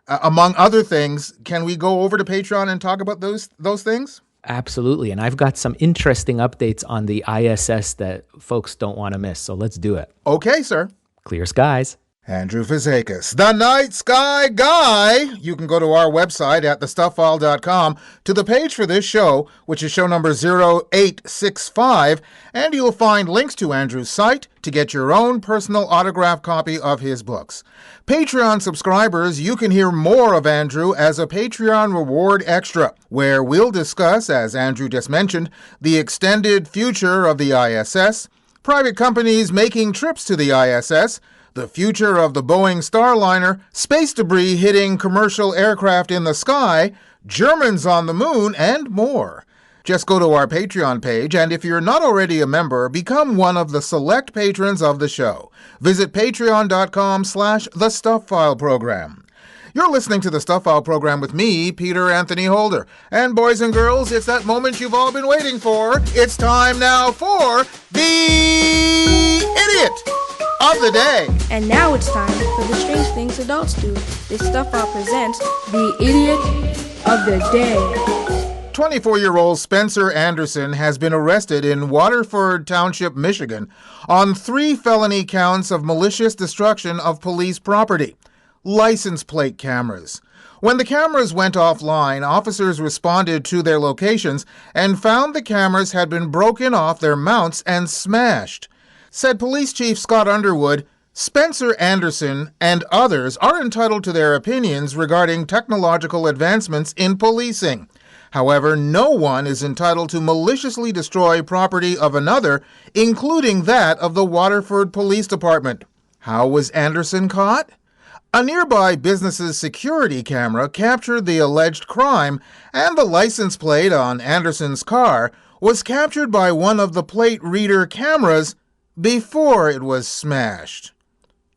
D: Among other things, can we go over to Patreon and talk about those things?
G: Absolutely. And I've got some interesting updates on the ISS that folks don't want to miss. So let's do it.
D: Okay, sir.
G: Clear skies.
D: Andrew Fazekas, the Night Sky Guy. You can go to our website at thestufffile.com to the page for this show, which is show number 0865, and you'll find links to Andrew's site to get your own personal autographed copy of his books. Patreon subscribers, you can hear more of Andrew as a Patreon reward extra, where we'll discuss, as Andrew just mentioned, the extended future of the ISS, private companies making trips to the ISS, the future of the Boeing Starliner, space debris hitting commercial aircraft in the sky, Germans on the moon, and more. Just go to our Patreon page, and if you're not already a member, become one of the select patrons of the show. Visit patreon.com/The Stuph File Program. You're listening to the Stuph File Program with me, Peter Anthony Holder. And boys and girls, it's that moment you've all been waiting for. It's time now for the Idiot of the Day.
U: And now it's time for the strange things adults do. This Stuph File presents the Idiot of the Day.
D: 24-year-old Spencer Anderson has been arrested in Waterford Township, Michigan, on 3 felony counts of malicious destruction of police property. License plate cameras. When the cameras went offline, officers responded to their locations and found the cameras had been broken off their mounts and smashed. Said Police Chief Scott Underwood, Spencer Anderson and others are entitled to their opinions regarding technological advancements in policing. However, no one is entitled to maliciously destroy property of another, including that of the Waterford Police Department. How was Anderson caught? A nearby business's security camera captured the alleged crime, and the license plate on Anderson's car was captured by one of the plate reader cameras before it was smashed.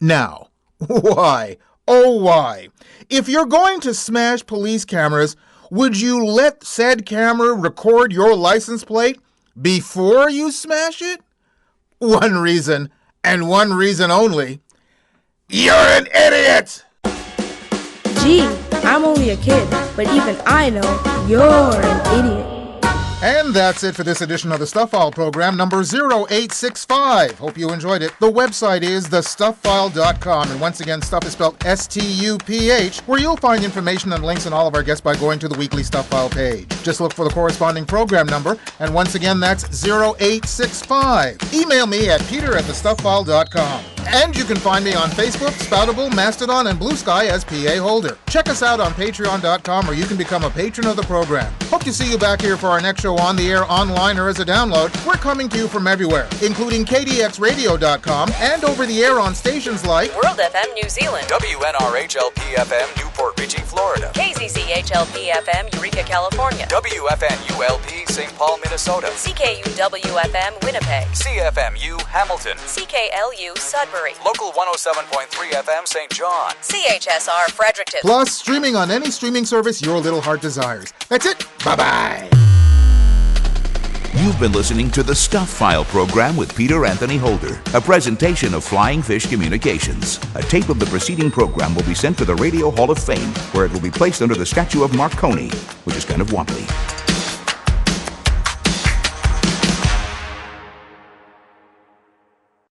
D: Now, why? Oh, why? If you're going to smash police cameras, would you let said camera record your license plate before you smash it? One reason, and one reason only. You're an idiot!
U: Gee, I'm only a kid, but even I know you're an idiot.
D: And that's it for this edition of the Stuph File Program, number 0865. Hope you enjoyed it. The website is thestufffile.com. And once again, Stuph is spelled S-T-U-P-H, where you'll find information and links on all of our guests by going to the weekly Stuph File page. Just look for the corresponding program number. And once again, that's 0865. Email me at peter@thestufffile.com. And you can find me on Facebook, Spoutable, Mastodon, and Blue Sky as PA Holder. Check us out on patreon.com, where you can become a patron of the program. Hope to see you back here for our next show on the air, online, or as a download. We're coming to you from everywhere, including kdxradio.com and over the air on stations like
V: World FM New Zealand,
W: WNRHLP-FM Newport Richey, Florida,
V: KZZHLP-FM Eureka, California,
W: WFNULP St. Paul, Minnesota,
V: CKUW-FM Winnipeg,
W: CFMU Hamilton,
V: CKLU Sudbury,
W: Local 107.3 FM St. John,
V: CHSR Fredericton.
D: Plus, streaming on any streaming service your little heart desires. That's it. Bye-bye.
C: You've been listening to the Stuph File Program with Peter Anthony Holder, a presentation of Flying Fish Communications. A tape of the preceding program will be sent to the Radio Hall of Fame, where it will be placed under the statue of Marconi, which is kind of wobbly.